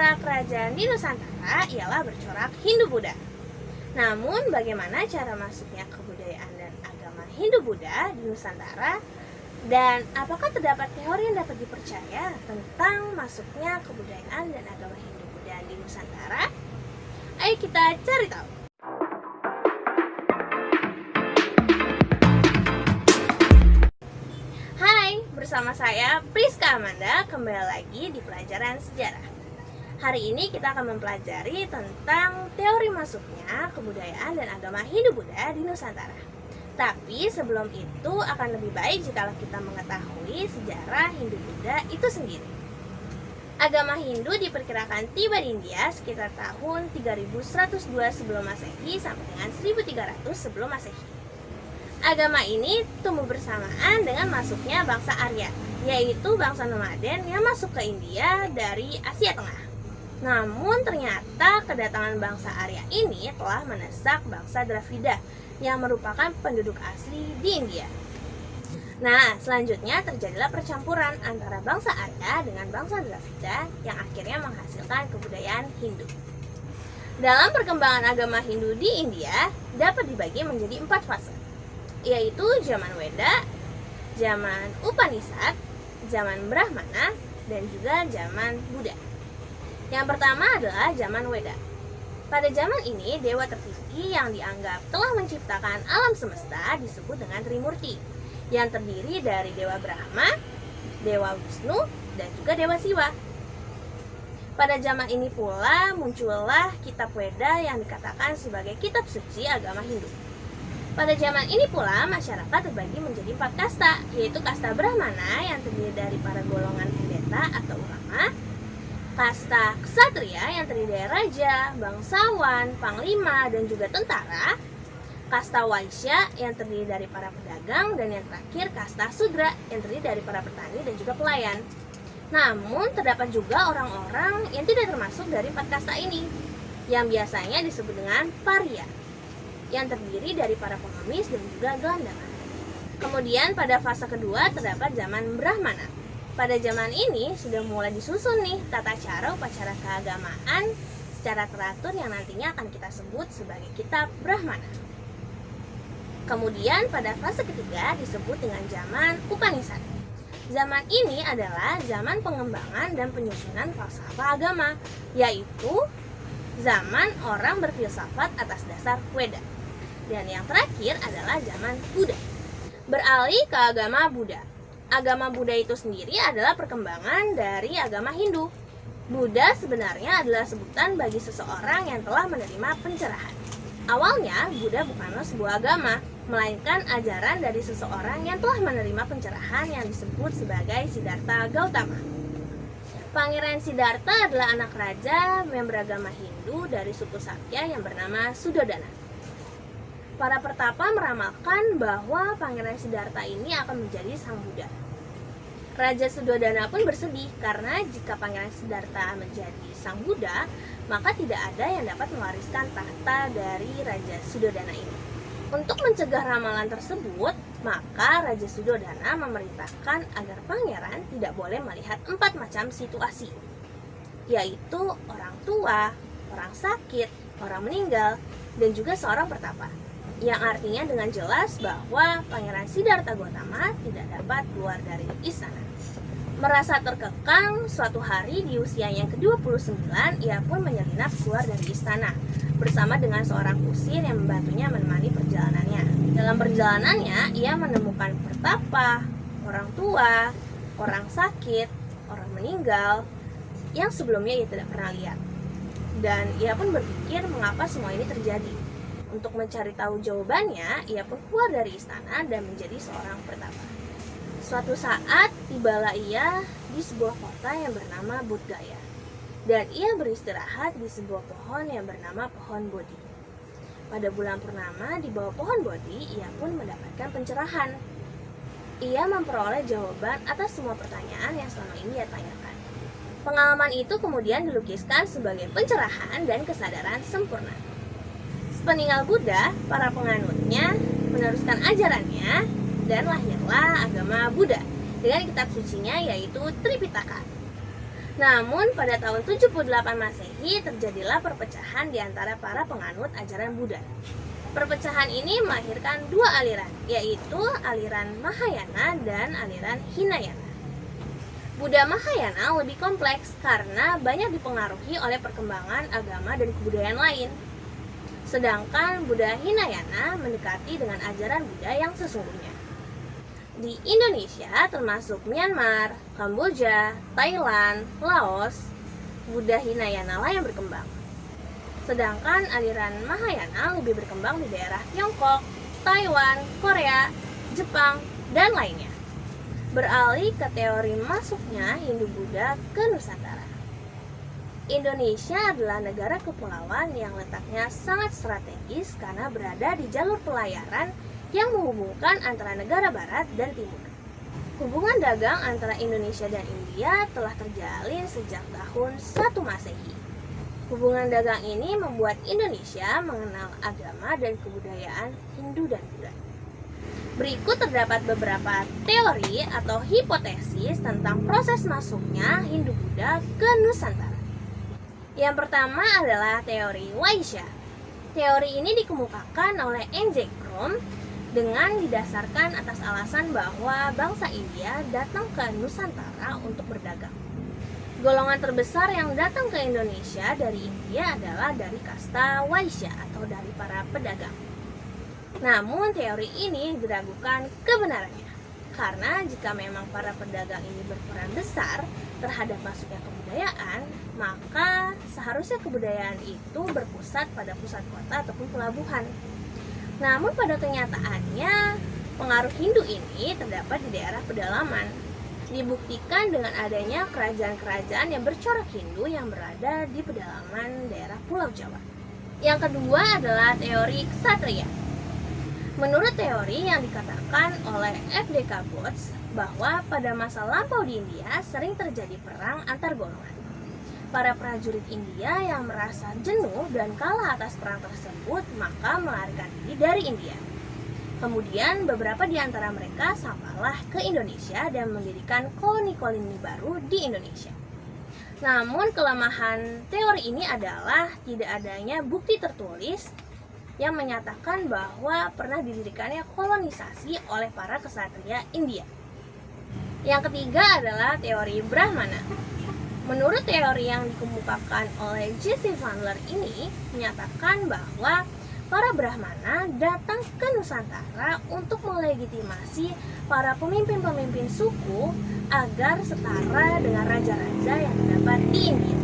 sejarah kerajaan di Nusantara ialah bercorak Hindu-Buddha. Namun, bagaimana cara masuknya kebudayaan dan agama Hindu-Buddha di Nusantara? Dan apakah terdapat teori yang dapat dipercaya tentang masuknya kebudayaan dan agama Hindu-Buddha di Nusantara? Ayo kita cari tahu. Hai, bersama saya Priska Amanda kembali lagi di pelajaran sejarah. Hari ini kita akan mempelajari tentang teori masuknya kebudayaan dan agama Hindu-Buddha di Nusantara. Tapi sebelum itu akan lebih baik jika kita mengetahui sejarah Hindu-Buddha itu sendiri. Agama Hindu diperkirakan tiba di India sekitar tahun 3102 sebelum Masehi sampai dengan 1300 sebelum Masehi. Agama ini tumbuh bersamaan dengan masuknya bangsa Arya, yaitu bangsa nomaden yang masuk ke India dari Asia Tengah. Namun ternyata kedatangan bangsa Arya ini telah mendesak bangsa Dravida yang merupakan penduduk asli di India. Nah, selanjutnya terjadilah percampuran antara bangsa Arya dengan bangsa Dravida yang akhirnya menghasilkan kebudayaan Hindu. Dalam perkembangan agama Hindu di India dapat dibagi menjadi 4 fase, yaitu zaman Weda, zaman Upanishad, zaman Brahmana, dan juga zaman Buddha. Yang pertama adalah zaman Weda. Pada zaman ini, dewa tertinggi yang dianggap telah menciptakan alam semesta disebut dengan Trimurti, yang terdiri dari Dewa Brahma, Dewa Wisnu, dan juga Dewa Siwa. Pada zaman ini pula muncullah kitab Weda yang dikatakan sebagai kitab suci agama Hindu. Pada zaman ini pula masyarakat terbagi menjadi 4 kasta, yaitu kasta Brahmana yang terdiri dari para golongan pendeta atau ulama, kasta Ksatria yang terdiri dari raja, bangsawan, panglima, dan juga tentara, kasta Waisya yang terdiri dari para pedagang, dan yang terakhir kasta Sudra yang terdiri dari para petani dan juga pelayan. Namun terdapat juga orang-orang yang tidak termasuk dari 4 kasta ini, yang biasanya disebut dengan Parya, yang terdiri dari para pengemis dan juga gelandangan. Kemudian pada fase kedua terdapat zaman Brahmana. Pada zaman ini sudah mulai disusun nih tata cara upacara keagamaan secara teratur yang nantinya akan kita sebut sebagai kitab Brahmana. Kemudian pada fase ketiga disebut dengan zaman Upanishad. Zaman ini adalah zaman pengembangan dan penyusunan falsafah agama, yaitu zaman orang berfilsafat atas dasar Weda. Dan yang terakhir adalah zaman Buddha. Beralih ke agama Buddha. Agama Buddha itu sendiri adalah perkembangan dari agama Hindu. Buddha sebenarnya adalah sebutan bagi seseorang yang telah menerima pencerahan. Awalnya, Buddha bukanlah sebuah agama, melainkan ajaran dari seseorang yang telah menerima pencerahan yang disebut sebagai Siddhartha Gautama. Pangeran Siddhartha adalah anak raja yang beragama Hindu dari suku Sakya yang bernama Suddhodana. Para pertapa meramalkan bahwa Pangeran Siddhartha ini akan menjadi sang Buddha. Raja Suddhodana pun bersedih karena jika Pangeran Siddhartha menjadi sang Buddha, maka tidak ada yang dapat mewariskan tahta dari Raja Suddhodana ini. Untuk mencegah ramalan tersebut, maka Raja Suddhodana memerintahkan agar pangeran tidak boleh melihat 4 macam situasi, yaitu orang tua, orang sakit, orang meninggal, dan juga seorang pertapa. Yang artinya dengan jelas bahwa Pangeran Siddhartha Gautama tidak dapat keluar dari istana. Merasa terkekang, suatu hari di usia yang ke-29 ia pun menyelinap keluar dari istana bersama dengan seorang kusir yang membantunya menemani perjalanannya. Dalam perjalanannya ia menemukan pertapa, orang tua, orang sakit, orang meninggal yang sebelumnya ia tidak pernah lihat. Dan ia pun berpikir mengapa semua ini terjadi. Untuk mencari tahu jawabannya, ia pun keluar dari istana dan menjadi seorang pertapa. Suatu saat, tibalah ia di sebuah kota yang bernama Bodhgaya. Dan ia beristirahat di sebuah pohon yang bernama pohon Bodhi. Pada bulan purnama di bawah pohon Bodhi, ia pun mendapatkan pencerahan. Ia memperoleh jawaban atas semua pertanyaan yang selama ini ia tanyakan. Pengalaman itu kemudian dilukiskan sebagai pencerahan dan kesadaran sempurna. Sepeninggal Buddha, para penganutnya meneruskan ajarannya dan lahirlah agama Buddha dengan kitab sucinya yaitu Tripitaka. Namun pada tahun 78 Masehi terjadilah perpecahan di antara para penganut ajaran Buddha. Perpecahan ini melahirkan dua aliran, yaitu aliran Mahayana dan aliran Hinayana. Buddha Mahayana lebih kompleks karena banyak dipengaruhi oleh perkembangan agama dan kebudayaan lain. Sedangkan Buddha Hinayana mendekati dengan ajaran Buddha yang sesungguhnya. Di Indonesia termasuk Myanmar, Kamboja, Thailand, Laos, Buddha Hinayana lah yang berkembang. Sedangkan aliran Mahayana lebih berkembang di daerah Tiongkok, Taiwan, Korea, Jepang, dan lainnya. Beralih ke teori masuknya Hindu-Buddha ke Nusantara. Indonesia adalah negara kepulauan yang letaknya sangat strategis karena berada di jalur pelayaran yang menghubungkan antara negara barat dan timur. Hubungan dagang antara Indonesia dan India telah terjalin sejak tahun 1 Masehi. Hubungan dagang ini membuat Indonesia mengenal agama dan kebudayaan Hindu dan Buddha. Berikut terdapat beberapa teori atau hipotesis tentang proses masuknya Hindu-Buddha ke Nusantara. Yang pertama adalah teori Waisya. Teori ini dikemukakan oleh N.J. Krom dengan didasarkan atas alasan bahwa bangsa India datang ke Nusantara untuk berdagang. Golongan terbesar yang datang ke Indonesia dari India adalah dari kasta Waisya atau dari para pedagang. Namun teori ini diragukan kebenarannya, karena jika memang para pedagang ini berperan besar terhadap masuknya kebudayaan, maka seharusnya kebudayaan itu berpusat pada pusat kota ataupun pelabuhan. Namun pada kenyataannya, pengaruh Hindu ini terdapat di daerah pedalaman. Dibuktikan dengan adanya kerajaan-kerajaan yang bercorak Hindu yang berada di pedalaman daerah Pulau Jawa. Yang kedua adalah teori ksatria. Menurut teori yang dikatakan oleh F.D.K. Botts bahwa pada masa lampau di India sering terjadi perang antar golongan. Para prajurit India yang merasa jenuh dan kalah atas perang tersebut maka melarikan diri dari India. Kemudian beberapa di antara mereka sampailah ke Indonesia dan mendirikan koloni-koloni baru di Indonesia. Namun kelemahan teori ini adalah tidak adanya bukti tertulis yang menyatakan bahwa pernah didirikannya kolonisasi oleh para ksatria India. Yang ketiga adalah teori Brahmana. Menurut teori yang dikemukakan oleh J.C. Chandler ini menyatakan bahwa para Brahmana datang ke Nusantara untuk melegitimasi para pemimpin-pemimpin suku agar setara dengan raja-raja yang terdapat di India.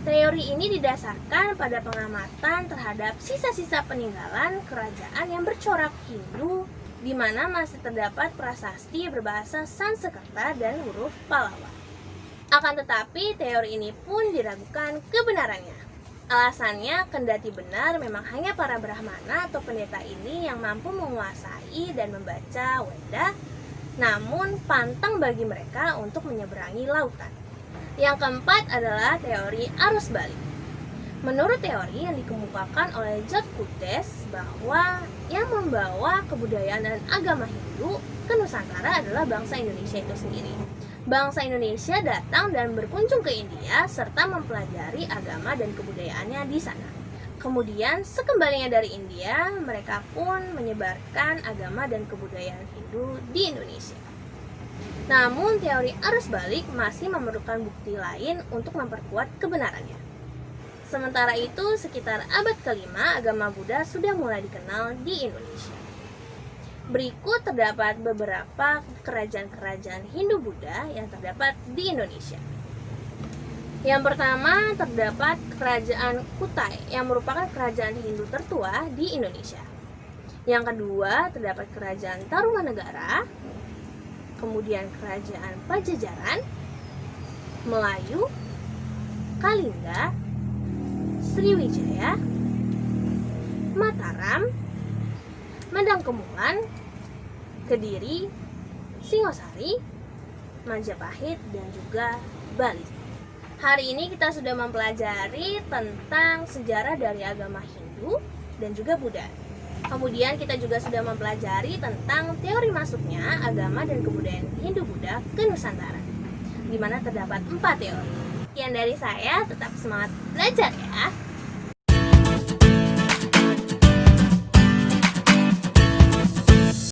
Teori ini didasarkan pada pengamatan terhadap sisa-sisa peninggalan kerajaan yang bercorak Hindu, di mana masih terdapat prasasti berbahasa Sanskerta dan huruf Pallawa. Akan tetapi, teori ini pun diragukan kebenarannya. Alasannya, kendati benar memang hanya para Brahmana atau pendeta ini yang mampu menguasai dan membaca Weda, namun pantang bagi mereka untuk menyeberangi lautan. Yang keempat adalah teori arus balik. Menurut teori yang dikemukakan oleh George Kutes bahwa yang membawa kebudayaan dan agama Hindu ke Nusantara adalah bangsa Indonesia itu sendiri. Bangsa Indonesia datang dan berkunjung ke India serta mempelajari agama dan kebudayaannya di sana. Kemudian sekembalinya dari India, mereka pun menyebarkan agama dan kebudayaan Hindu di Indonesia. Namun teori arus balik masih memerlukan bukti lain untuk memperkuat kebenarannya. Sementara itu, sekitar abad ke-5 agama Buddha sudah mulai dikenal di Indonesia. Berikut terdapat beberapa kerajaan-kerajaan Hindu-Buddha yang terdapat di Indonesia. Yang pertama terdapat Kerajaan Kutai yang merupakan kerajaan Hindu tertua di Indonesia. Yang kedua terdapat Kerajaan Tarumanegara, kemudian Kerajaan Pajajaran, Melayu, Kalingga, Sriwijaya, Mataram, Medangkemulan, Kediri, Singosari, Majapahit, dan juga Bali. Hari ini kita sudah mempelajari tentang sejarah dari agama Hindu dan juga Buddha. Kemudian kita juga sudah mempelajari tentang teori masuknya agama dan kebudayaan Hindu-Buddha ke Nusantara, di mana terdapat 4 teori. Sekian dari saya, tetap semangat belajar ya.